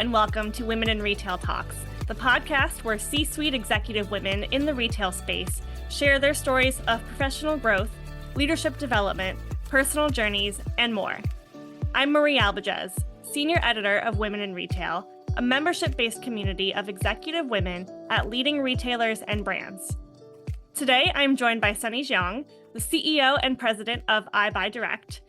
and welcome to Women in Retail Talks, the podcast where C-suite executive women in the retail space share their stories of professional growth, leadership development, personal journeys, and more. I'm Marie Albajes, Senior Editor of Women in Retail, a membership-based community of executive women at leading retailers and brands. Today, I'm joined by Sunny Jiang, the CEO and President of Eyebuydirect.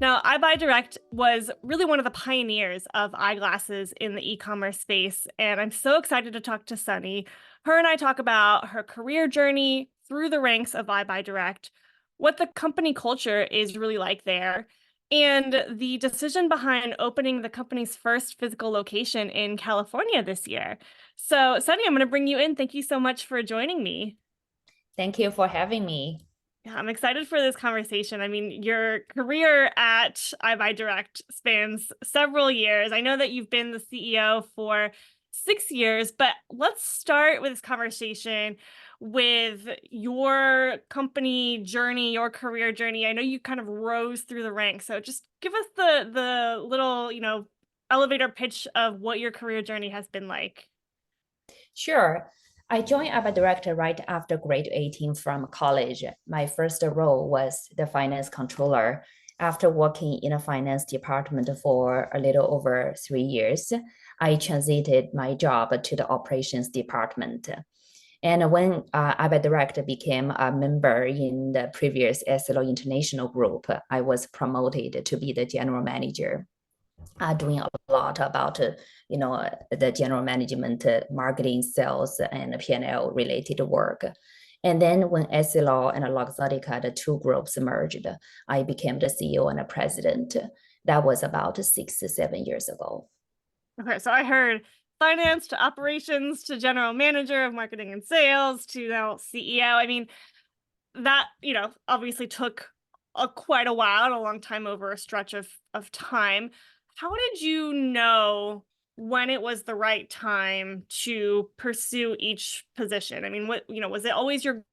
Now, Eyebuydirect was really one of the pioneers of eyeglasses in the e-commerce space, and I'm so excited to talk to Sunny. Her and I talk about her career journey through the ranks of Eyebuydirect, what the company culture is really like there, and the decision behind opening the company's first physical location in California this year. So, Sunny, I'm going to bring you in. Thank you so much for joining me. Thank you for having me. Yeah, I'm excited for this conversation. I mean, your career at Eyebuydirect spans several years. I know that you've been the CEO for 6 years, but let's start with this conversation with your company journey, your career journey. I know you kind of rose through the ranks, so just give us the little, elevator pitch of what your career journey has been like. Sure. I joined Eyebuydirect right after grade 18 from college. My first role was the finance controller. After working in a finance department for a little over 3 years, I transited my job to the operations department. And when Eyebuydirect became a member in the previous Essilor International Group, I was promoted to be the general manager. Doing a lot about the general management, marketing, sales, and P&L related work. And then when Essilor and Luxottica, the two groups merged, I became the CEO and the president. That was about 6 to 7 years ago. Okay, so I heard finance to operations to general manager of marketing and sales to now CEO. I mean, that, obviously took quite a while, a long time over a stretch of time. How did you know when it was the right time to pursue each position? I mean, was it always your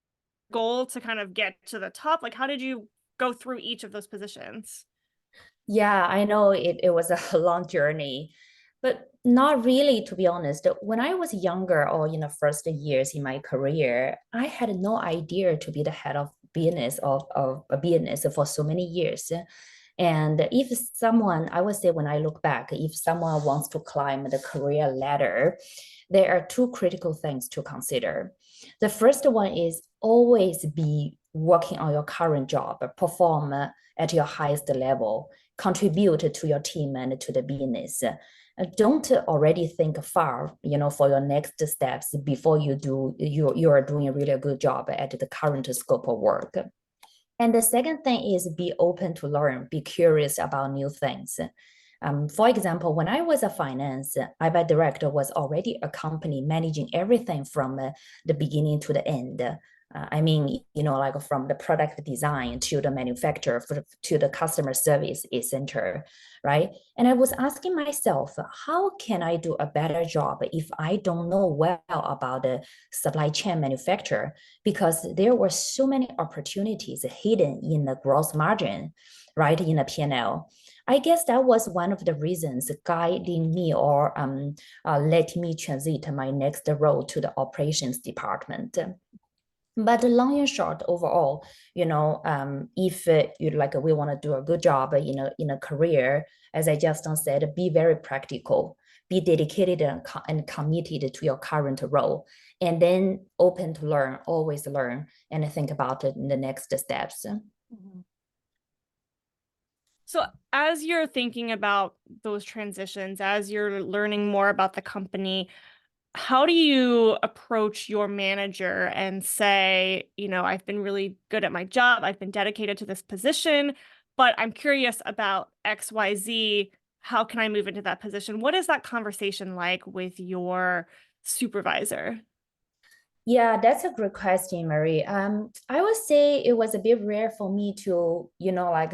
goal to kind of get to the top? Like, how did you go through each of those positions? Yeah, I know it was a long journey, but not really, to be honest. When I was younger or in the first years in my career, I had no idea to be the head of business of a business for so many years. And if someone, I would say when I look back, if someone wants to climb the career ladder, there are two critical things to consider. The first one is always be working on your current job, perform at your highest level, contribute to your team and to the business. Don't already think far, for your next steps before you are doing a really good job at the current scope of work. And the second thing is be open to learn, be curious about new things. For example, when I was a finance, Eyebuydirect was already a company managing everything from the beginning to the end. Like from the product design to the manufacturer to the customer service center, right? And I was asking myself, how can I do a better job if I don't know well about the supply chain manufacturer? Because there were so many opportunities hidden in the gross margin, right, in the P&L. I guess that was one of the reasons guiding me or let me transit my next role to the operations department. But long and short, overall, if we want to do a good job in a career, as I just said, be very practical, be dedicated and committed to your current role, and then open to learn, always learn, and think about the next steps. Mm-hmm. So as you're thinking about those transitions, as you're learning more about the company, how do you approach your manager and say, I've been really good at my job, I've been dedicated to this position, but I'm curious about XYZ. How can I move into that position? What is that conversation like with your supervisor? Yeah, that's a great question, Marie. I would say it was a bit rare for me to,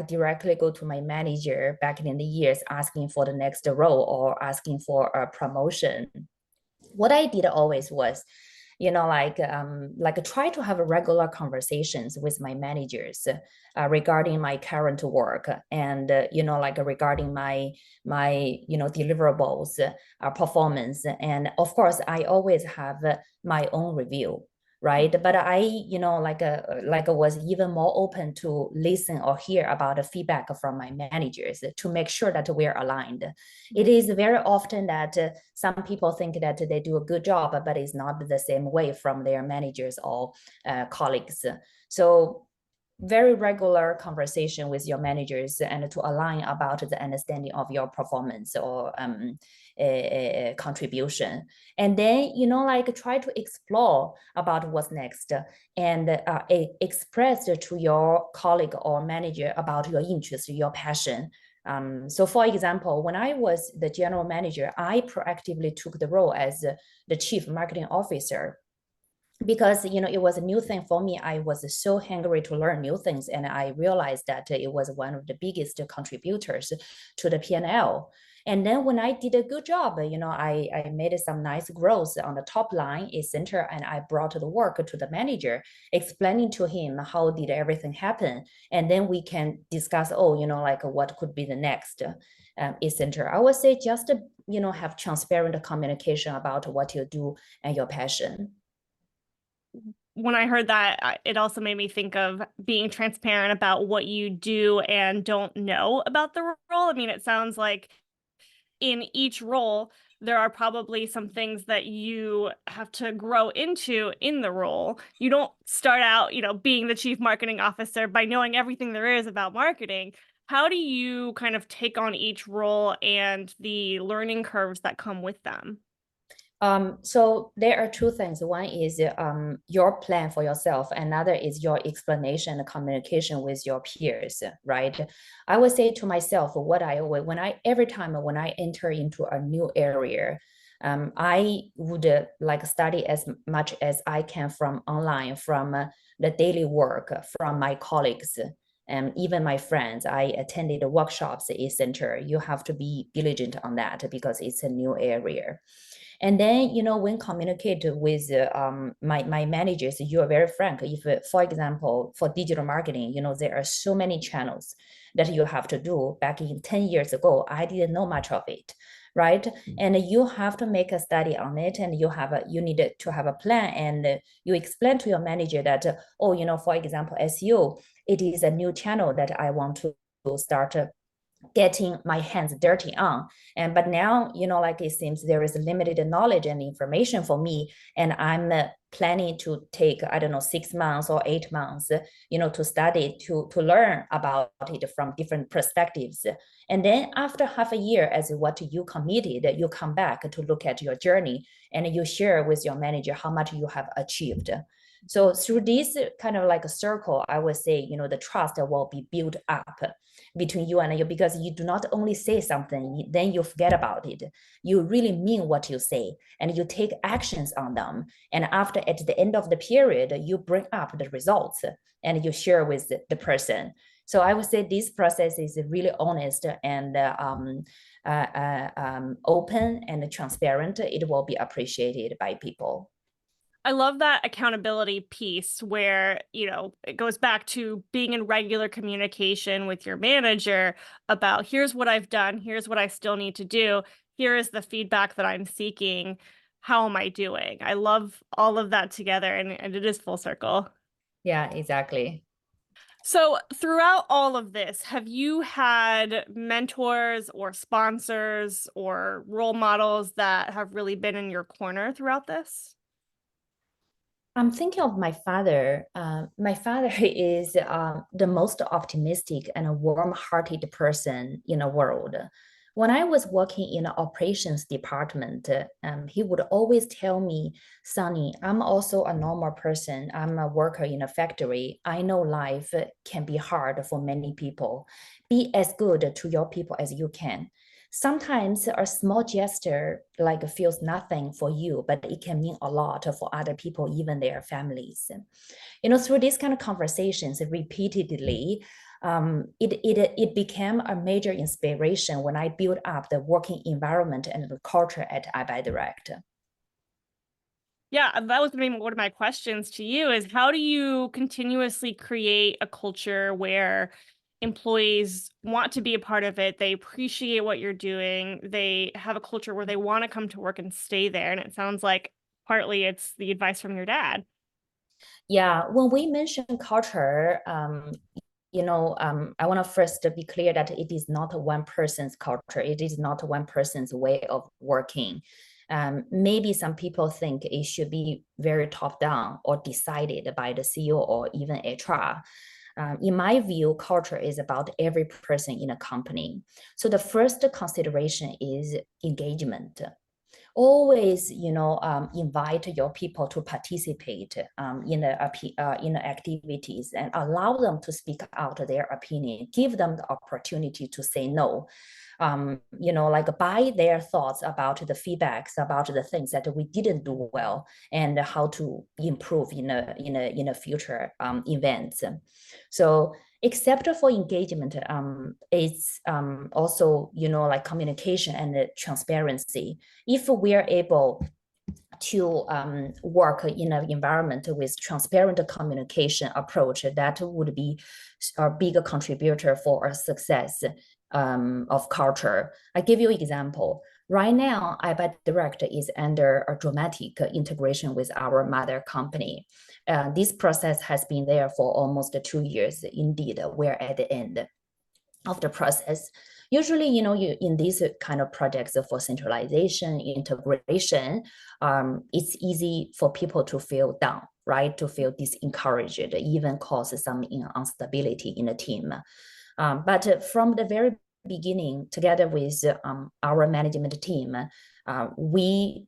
directly go to my manager back in the years asking for the next role or asking for a promotion. What I did always was like try to have regular conversations with my managers regarding my current work and like regarding my deliverables, performance, and of course I always have my own review, right? But I was even more open to listen or hear about the feedback from my managers to make sure that we're aligned. It is very often that some people think that they do a good job, but it's not the same way from their managers or colleagues. So very regular conversation with your managers and to align about the understanding of your performance or contribution, and then like try to explore about what's next and express to your colleague or manager about your interest, your passion. So for example, when I was the general manager, I proactively took the role as the chief marketing officer because it was a new thing for me. I was so hungry to learn new things, and I realized that it was one of the biggest contributors to the P&L. And then when I did a good job, I made some nice growth on the top line is center, and I brought the work to the manager, explaining to him how did everything happen, and then we can discuss, like what could be the next is center. I would say just have transparent communication about what you do and your passion. When I heard that, it also made me think of being transparent about what you do and don't know about the role. I mean, it sounds like in each role, there are probably some things that you have to grow into in the role. You don't start out, being the chief marketing officer by knowing everything there is about marketing. How do you kind of take on each role and the learning curves that come with them? So there are two things. One is your plan for yourself. Another is your explanation and communication with your peers, right? I would say to myself, every time when I enter into a new area, I would like study as much as I can from online, from the daily work, from my colleagues, and even my friends. I attended workshops at center. You have to be diligent on that because it's a new area. And then, when communicate with my managers, you are very frank. If, for example, for digital marketing, there are so many channels that you have to do. Back in 10 years ago, I didn't know much of it, right? And you have to make a study on it, and you need to have a plan, and you explain to your manager that, for example, SEO, it is a new channel that I want to start getting my hands dirty on. And but now like it seems there is limited knowledge and information for me, and I'm planning to take, I don't know, 6 months or 8 months to study, to learn about it from different perspectives. And then after half a year, as what you committed, you come back to look at your journey, and you share with your manager how much you have achieved. So through this kind of like a circle, I would say, the trust will be built up between you and you, because you do not only say something, then you forget about it. You really mean what you say, and you take actions on them. And after, at the end of the period, you bring up the results and you share with the person. So I would say this process is really honest and open and transparent. It will be appreciated by people. I love that accountability piece where, it goes back to being in regular communication with your manager about here's what I've done, here's what I still need to do, here is the feedback that I'm seeking. How am I doing? I love all of that together, and it is full circle. Yeah, exactly. So, throughout all of this, have you had mentors or sponsors or role models that have really been in your corner throughout this? I'm thinking of my father. My father is the most optimistic and warm-hearted person in the world. When I was working in the operations department, he would always tell me, Sonny, I'm also a normal person. I'm a worker in a factory. I know life can be hard for many people. Be as good to your people as you can. Sometimes a small gesture like feels nothing for you, but it can mean a lot for other people, even their families. Through these kind of conversations repeatedly, it became a major inspiration when I built up the working environment and the culture at Eyebuydirect. Yeah, that was gonna be one of my questions to you is how do you continuously create a culture where employees want to be a part of it, they appreciate what you're doing, they have a culture where they want to come to work and stay there. And it sounds like partly it's the advice from your dad. Yeah, when we mention culture, I want to first be clear that it is not one person's culture. It is not one person's way of working. Maybe some people think it should be very top down or decided by the CEO or even HR. In my view, culture is about every person in a company. So the first consideration is engagement. Always invite your people to participate in the activities and allow them to speak out their opinion, give them the opportunity to say no, like buy their thoughts about the feedbacks about the things that we didn't do well and how to improve in a future events. So except for engagement, it's also like communication and transparency. If we are able to work in an environment with transparent communication approach, that would be a bigger contributor for a success of culture. I give you an example. Right now, Eyebuydirect is under a dramatic integration with our mother company. This process has been there for almost 2 years. Indeed, we're at the end of the process. Usually, you in these kind of projects for centralization, integration, it's easy for people to feel down, right? To feel disencouraged, even cause some instability in the team. But from the very beginning, together with our management team, we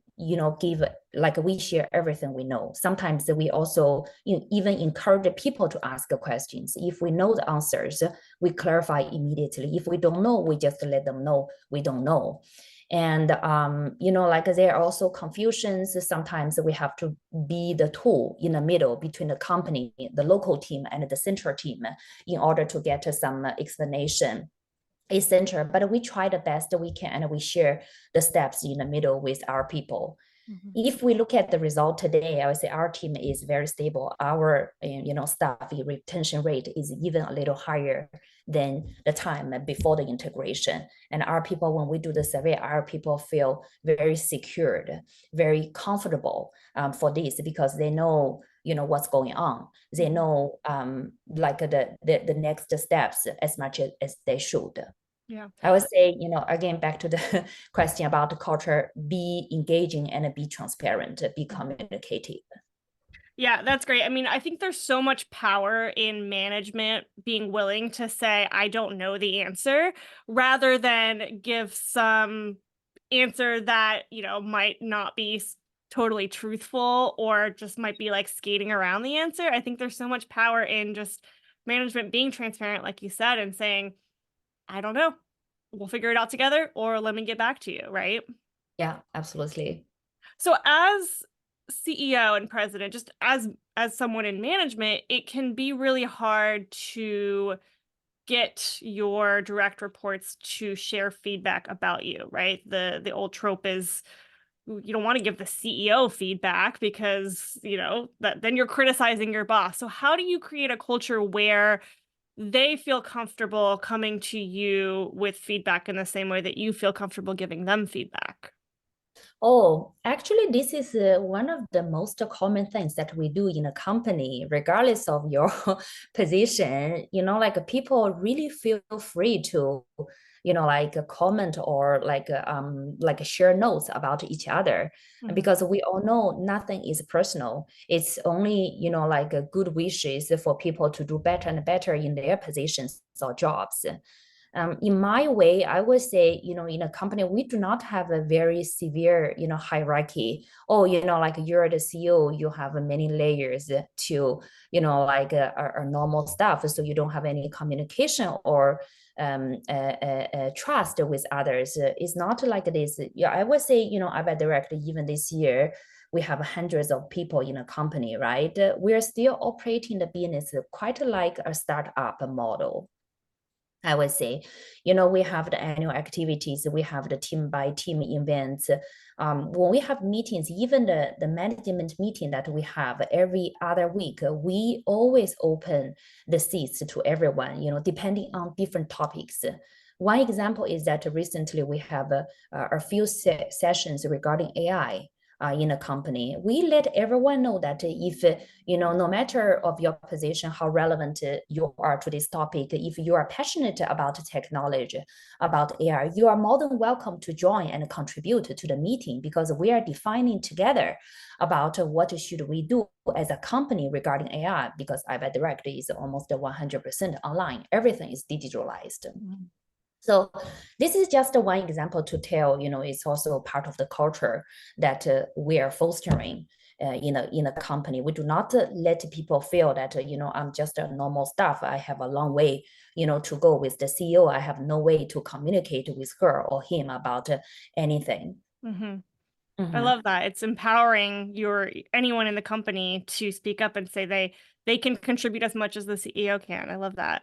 give like we share everything we know. Sometimes we also even encourage people to ask questions. If we know the answers, we clarify immediately. If we don't know, we just let them know we don't know. And like there are also confusions. Sometimes we have to be the tool in the middle between the company, the local team, and the central team in order to get some explanation essential, but we try the best we can and we share the steps in the middle with our people. Mhm. If we look at the result today, I would say our team is very stable. Our staff retention rate is even a little higher than the time before the integration. And our people, when we do the survey, our people feel very secured, very comfortable for this because they know what's going on. They know like the next steps as much as they should. Yeah. I would say, again, back to the question about the culture, be engaging and be transparent, be communicative. Yeah, that's great. I mean, I think there's so much power in management being willing to say, I don't know the answer, rather than give some answer that, might not be totally truthful or just might be like skating around the answer. I think there's so much power in just management being transparent, like you said, and saying, I don't know. We'll figure it out together or let me get back to you, right? Yeah, absolutely. So as CEO and president, just as someone in management, it can be really hard to get your direct reports to share feedback about you, right? The old trope is you don't want to give the CEO feedback because, that then you're criticizing your boss. So how do you create a culture where they feel comfortable coming to you with feedback in the same way that you feel comfortable giving them feedback? Oh, actually, this is one of the most common things that we do in a company, regardless of your position. Like people really feel free to, like comment or like share notes about each other, Mhm. because we all know nothing is personal. It's only, like good wishes for people to do better and better in their positions or jobs. In my way, I would say, in a company, we do not have a very severe, hierarchy. Oh, like you're the CEO, you have many layers to, like a normal staff. So you don't have any communication or trust with others. It's not like this. Yeah, I would say, Eyebuydirect, even this year, we have hundreds of people in a company, right? We're still operating the business quite like a startup model. I would say, we have the annual activities, we have the team by team events. When we have meetings, even the management meeting that we have every other week, we always open the seats to everyone, depending on different topics. One example is that recently we have a few sessions regarding AI in a company. We let everyone know that if no matter of your position, how relevant you are to this topic, if you are passionate about technology, about AI, you are more than welcome to join and contribute to the meeting, because we are defining together about what should we do as a company regarding AI, because Eyebuydirect is almost 100% online. Everything is digitalized. Mm-hmm. So this is just one example to tell, it's also part of the culture that we are fostering in a company. We do not let people feel that, I'm just a normal staff. I have a long way, to go with the CEO. I have no way to communicate with her or him about anything. Mm-hmm. I love that. It's empowering anyone in the company to speak up and say they can contribute as much as the CEO can. I love that.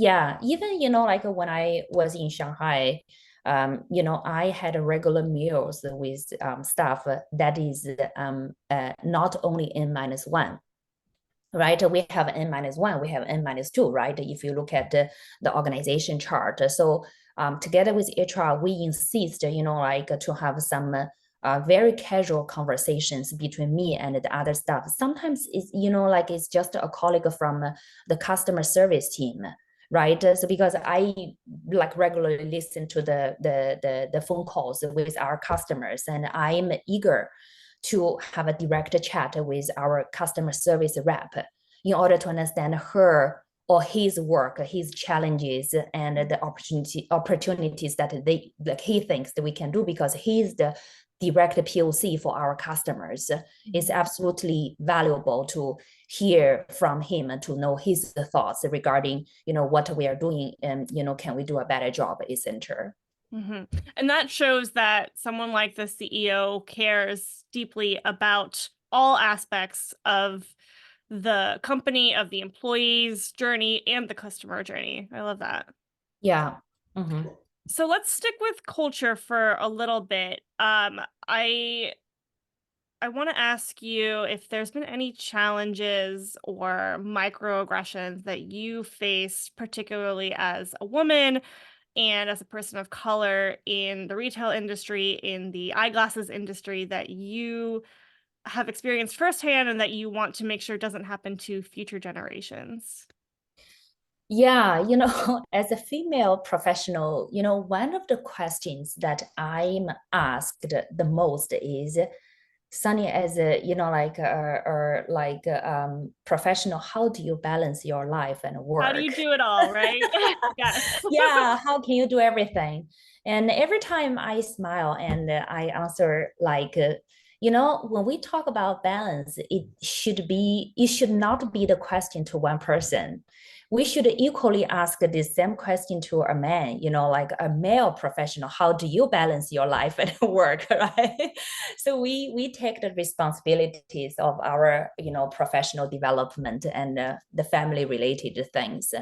Yeah, even, like when I was in Shanghai, I had regular meals with staff that is not in N-1, right? We have N-1, we have N-2, right? If you look at the organization chart. So together with HR, we insist, to have some very casual conversations between me and the other staff. Sometimes it's, it's just a colleague from the customer service team, right? So because I regularly listen to the phone calls with our customers, and I'm eager to have a direct chat with our customer service rep in order to understand her or his work, his challenges, and the opportunities that he thinks that we can do, because he's the direct POC for our customers. It's absolutely valuable to hear from him and to know his thoughts regarding, what we are doing, and, can we do a better job, etc. Mm-hmm. And that shows that someone like the CEO cares deeply about all aspects of the company, of the employee's journey, and the customer journey. I love that. Yeah. Mm-hmm. So let's stick with culture for a little bit. I want to ask you if there's been any challenges or microaggressions that you faced, particularly as a woman and as a person of color in the retail industry, in the eyeglasses industry, that you have experienced firsthand and that you want to make sure doesn't happen to future generations. Yeah, as a female professional, one of the questions that I'm asked the most is, Sunny, as a professional, how do you balance your life and How do you work? do it all, right? Yes. Yeah, how can you do everything? And every time I smile and I answer when we talk about balance, it should not be the question to one person. We should equally ask the same question to a man, like a male professional. How do you balance your life and work, right? So we take the responsibilities of our, professional development and the family related things.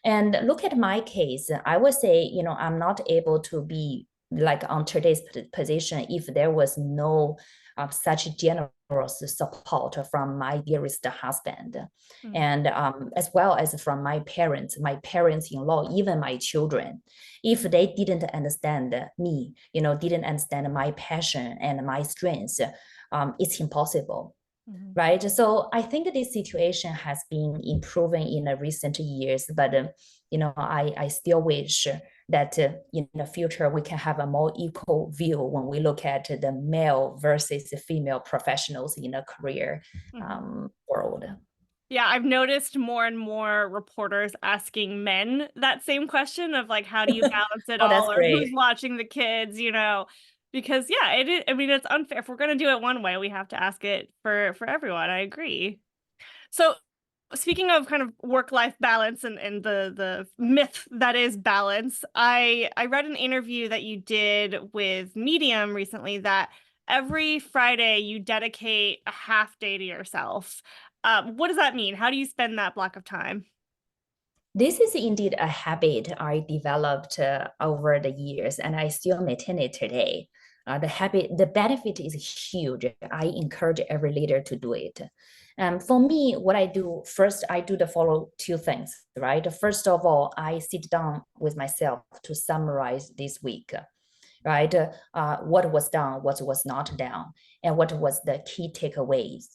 And look at my case, I would say, I'm not able to be on today's position if there was no such generous support from my dearest husband, and as well as from my parents-in-law, even my children. If they didn't understand me, didn't understand my passion and my strengths, it's impossible. Right. So I think this situation has been improving in the recent years, but I still wish that in the future we can have a more equal view when we look at the male versus female professionals in a career world. Yeah, I've noticed more and more reporters asking men that same question of how do you balance it Oh, that's all, or who's great. watching the kids, because yeah, I mean, it's unfair. If we're going to do it one way, we have to ask it for everyone. I agree. So speaking of kind of work-life balance and the myth that is balance, I read an interview that you did with Medium recently that every Friday you dedicate a half day to yourself. What does that mean? How do you spend that block of time? This is indeed a habit I developed over the years, and I still maintain it today. The benefit is huge. I encourage every leader to do it. For me, what I do first, I do the follow two things, right? First of all, I sit down with myself to summarize this week, right? What was done, what was not done, and what was the key takeaways.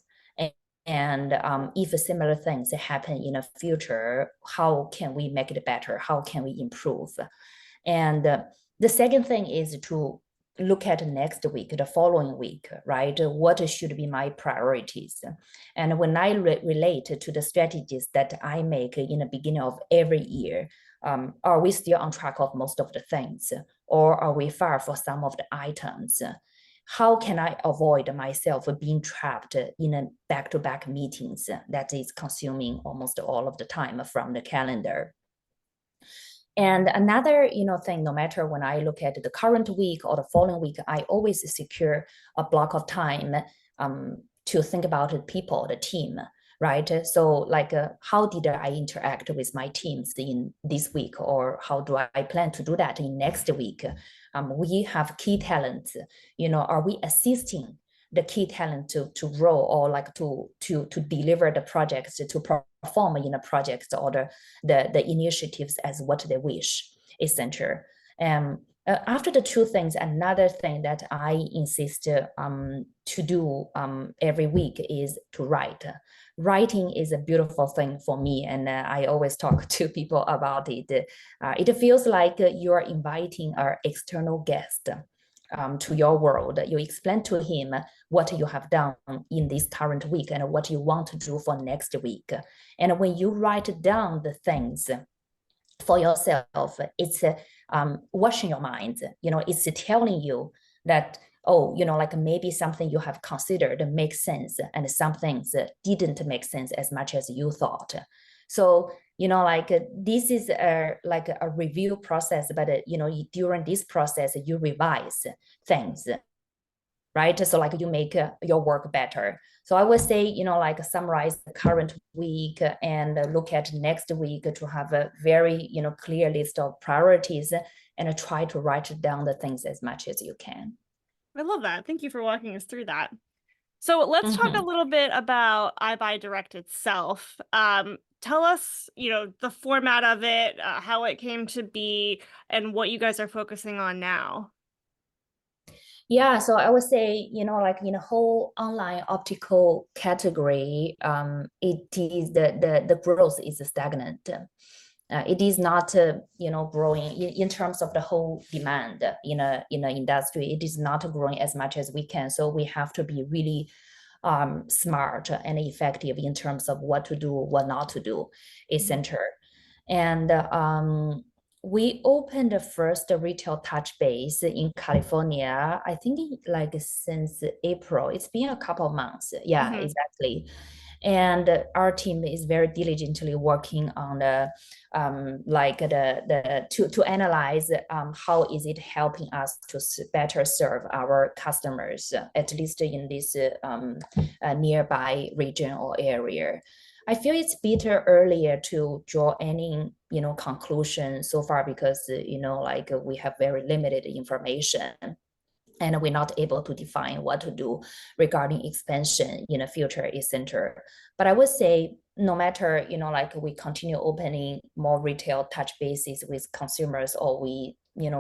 And if similar things happen in the future, how can we make it better? How can we improve? And the second thing is to look at next week, the following week, right? What should be my priorities? And when I relate to the strategies that I make in the beginning of every year, are we still on track of most of the things? Or are we far for some of the items? How can I avoid myself being trapped in a back-to-back meetings that is consuming almost all of the time from the calendar? And another, thing, no matter when I look at the current week or the following week, I always secure a block of time to think about the people, the team, right? So like, how did I interact with my teams in this week, or how do I plan to do that in next week? We have key talents, are we assisting the key talent to grow, or like to deliver the projects, to perform in the projects, or the initiatives as what they wish, essential. After the two things, another thing that I insist to do every week is to write. Writing is a beautiful thing for me, and I always talk to people about it. It feels like you are inviting an external guest to your world. You explain to him what you have done in this current week and what you want to do for next week. And when you write down the things for yourself, it's washing your mind. It's telling you that, oh, like maybe something you have considered makes sense, and some things didn't make sense as much as you thought. So, like this is like a review process, but during this process, you revise things, right? So like you make your work better. So I would say, like summarize the current week and look at next week to have a very, clear list of priorities, and try to write down the things as much as you can. I love that. Thank you for walking us through that. So let's talk a little bit about Eyebuydirect itself. Tell us, the format of it, how it came to be, and what you guys are focusing on now. Yeah, so I would say, like in the whole online optical category, it is the growth is stagnant. It is not, growing in terms of the whole demand in the industry. It is not growing as much as we can. So we have to be really smart and effective in terms of what to do, what not to do, essential. And we opened the first retail touch base in California, I think like since April. It's been a couple of months. Yeah, exactly. And our team is very diligently working on the like the to analyze how is it helping us to better serve our customers, at least in this nearby region or area. I feel it's better earlier to draw any conclusion so far, because like we have very limited information, and we're not able to define what to do regarding expansion in the future, etc. But I would say no matter, like we continue opening more retail touch bases with consumers, or we,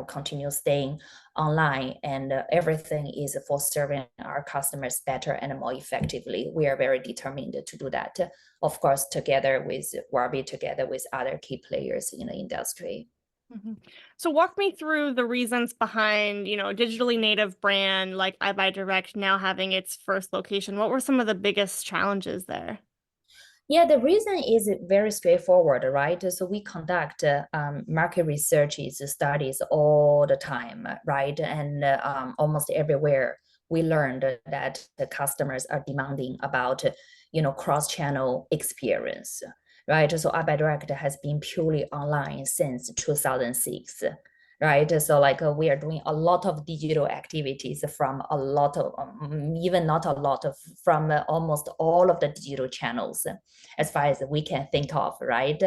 continue staying online, and everything is for serving our customers better and more effectively. We are very determined to do that, of course, together with Warby, together with other key players in the industry. So walk me through the reasons behind, a digitally native brand like Eyebuydirect now having its first location. What were some of the biggest challenges there? Yeah, the reason is very straightforward, right? So we conduct market research studies all the time, right? And almost everywhere we learned that the customers are demanding about, cross-channel experience, right? So Eyebuydirect has been purely online since 2006. right? So like we are doing a lot of digital activities from a lot of, even not a lot of, from almost all of the digital channels as far as we can think of, right?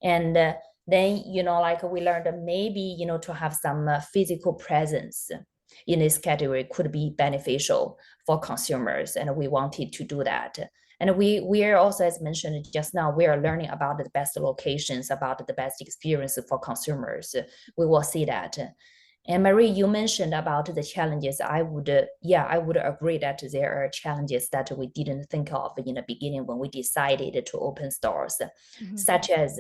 And then, like we learned maybe, to have some physical presence in this category could be beneficial for consumers. And we wanted to do that. And we are also, as mentioned just now, we are learning about the best locations, about the best experience for consumers. We will see that. And Marie, you mentioned about the challenges. I would agree that there are challenges that we didn't think of in the beginning when we decided to open stores, such as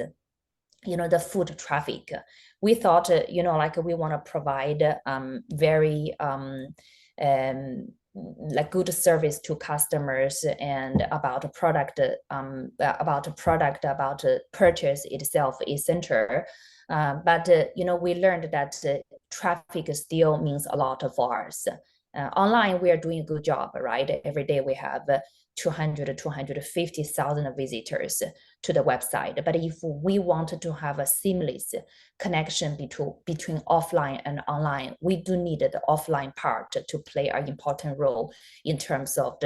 the foot traffic. We thought, like we want to provide very like good service to customers and about a product, about purchase itself is center. But we learned that traffic still means a lot for us. Online, we are doing a good job, right? Every day we have 200 250,000 visitors to the website. But if we wanted to have a seamless connection between offline and online, we do need the offline part to play an important role in terms of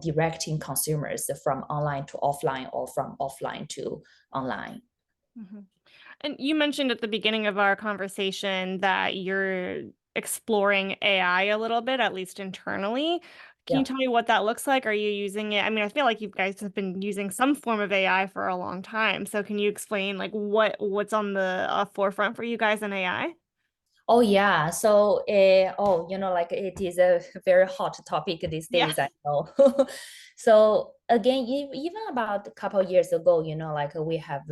directing consumers from online to offline or from offline to online. Mm-hmm. And you mentioned at the beginning of our conversation that you're exploring AI a little bit, at least internally. Can you Yeah. tell me what that looks like? Are you using it? I mean, I feel like you guys have been using some form of AI for a long time. So can you explain like what's on the forefront for you guys in AI? Oh yeah. So like it is a very hot topic these Yeah. days, I know. So again, even about a couple of years ago, like we have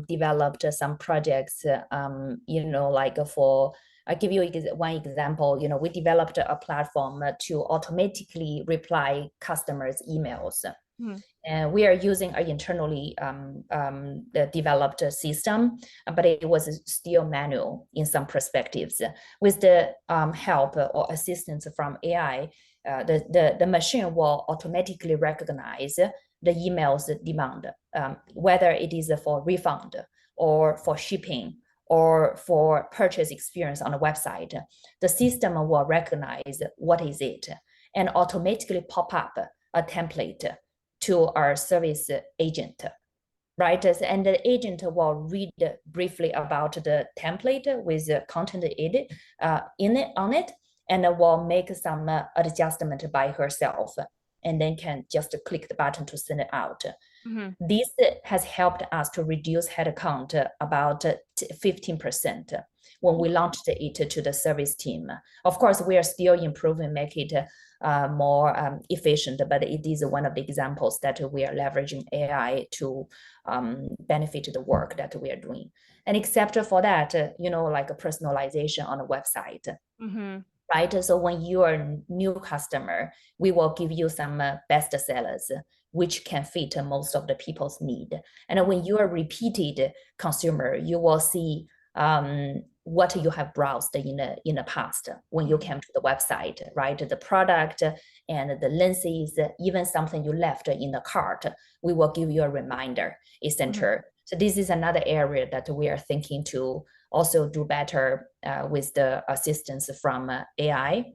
developed some projects, like for I'll give you one example. We developed a platform to automatically reply customers' emails. Mhm. And we are using an internally developed system, but it was still manual in some perspectives. With the help or assistance from AI, the machine will automatically recognize the emails demand, whether it is for refund or for shipping or for purchase experience on the website. The system will recognize what is it and automatically pop up a template to our service agent, right? And the agent will read briefly about the template with the content on it, and will make some adjustment by herself, and then can just click the button to send it out. Mhm. This has helped us to reduce headcount about 15% when we launched it to the service team. Of course, we are still improving, make it more efficient, but it is one of the examples that we are leveraging AI to benefit the work that we are doing. And except for that, like a personalization on a website. Mhm. Right? So when you are a new customer, we will give you some best sellers, which can fit most of the people's need. And when you are a repeated consumer, you will see what you have browsed in the past when you came to the website, right? The product and the lenses, even something you left in the cart, we will give you a reminder, etc. So this is another area that we are thinking to also do better with the assistance from AI.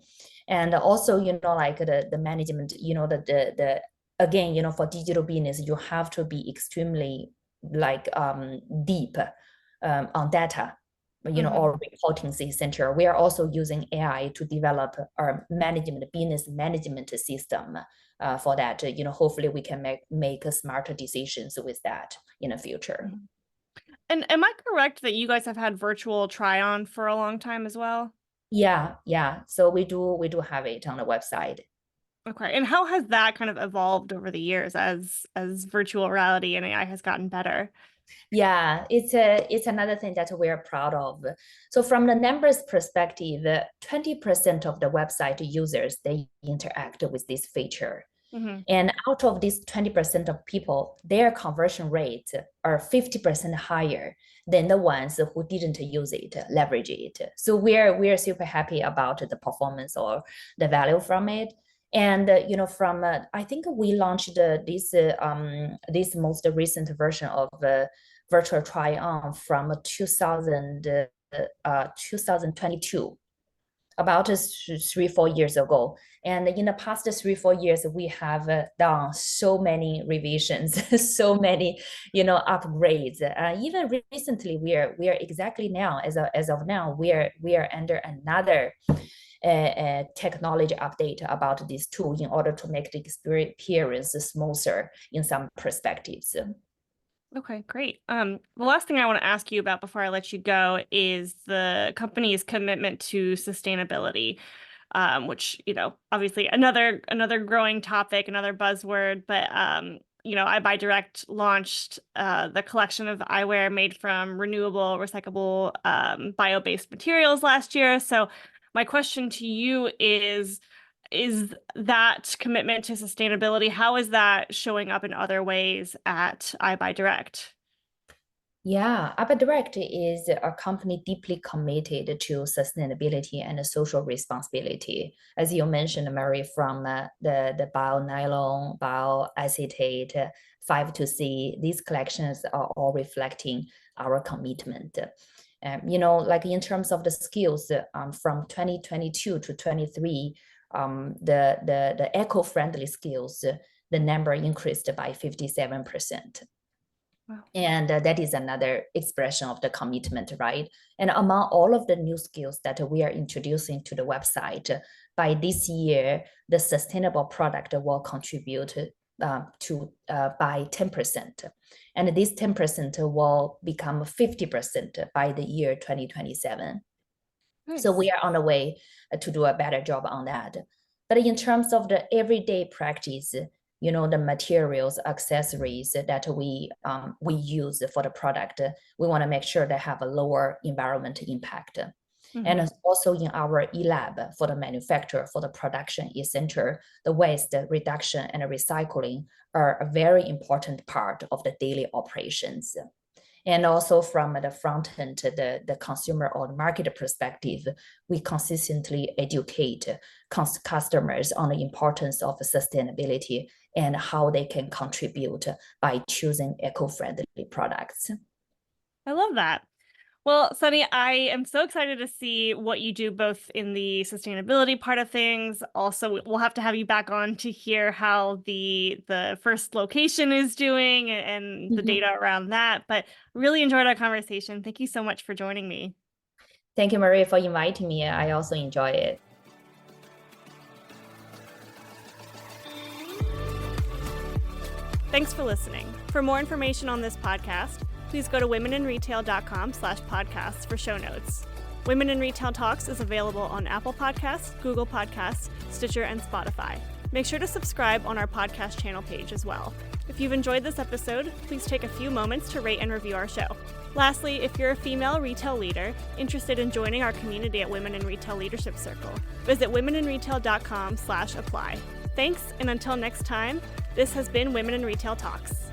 And also, like the management, the again, for digital business, you have to be extremely like deep on data, or reporting center. We are also using AI to develop our business management system for that. Hopefully we can make smarter decisions with that in the future. And am I correct that you guys have had virtual try-on for a long time as well? Yeah. So we do have it on the website. Okay. And how has that kind of evolved over the years as virtual reality and AI has gotten better? Yeah, it's another thing that we're proud of. So from the numbers perspective, 20% of the website users they interact with this feature. Hmm. And out of these 20% of people, their conversion rates are 50% higher than the ones who didn't use it, leverage it. So we're super happy about the performance or the value from it. And from I think we launched this most recent version of virtual try on from 2000. 2022, about 3-4 years ago. And in the past 3-4 years, we have done so many revisions, so many, upgrades. Even recently, we are exactly now, as of now, we are under another technology update about this tool in order to make the experience smoother in some perspectives. Okay, great. The last thing I want to ask you about before I let you go is the company's commitment to sustainability, which, obviously another growing topic, another buzzword, but Eyebuydirect launched the collection of eyewear made from renewable, recyclable, bio-based materials last year. So my question to you is that commitment to sustainability, how is that showing up in other ways at Eyebuydirect? Yeah, Eyebuydirect is a company deeply committed to sustainability and social responsibility. As you mentioned, Mary, from the bio-nylon, bio-acetate, 5-C, these collections are all reflecting our commitment. Like in terms of the skills, from 2022 to 23, the eco-friendly skills, the number increased by 57%. Wow. And that is another expression of the commitment, right? And among all of the new skills that we are introducing to the website, by this year, the sustainable product will contribute by 10%. And this 10% will become 50% by the year 2027. Nice. So we are on the way to do a better job on that. But in terms of the everyday practice, the materials, accessories that we use for the product, we want to make sure they have a lower environmental impact. Mm-hmm. And also in our e-lab for the manufacturer, for the production e-center, the waste reduction and recycling are a very important part of the daily operations. And also from the front end, the consumer or the market perspective, we consistently educate customers on the importance of sustainability and how they can contribute by choosing eco-friendly products. I love that. Well, Sunny, I am so excited to see what you do both in the sustainability part of things. Also, we'll have to have you back on to hear how the first location is doing and the data around that. But really enjoyed our conversation. Thank you so much for joining me. Thank you, Maria, for inviting me. I also enjoy it. Thanks for listening. For more information on this podcast, please go to womeninretail.com/podcasts for show notes. Women in Retail Talks is available on Apple Podcasts, Google Podcasts, Stitcher, and Spotify. Make sure to subscribe on our podcast channel page as well. If you've enjoyed this episode, please take a few moments to rate and review our show. Lastly, if you're a female retail leader interested in joining our community at Women in Retail Leadership Circle, visit womeninretail.com/apply. Thanks, and until next time, this has been Women in Retail Talks.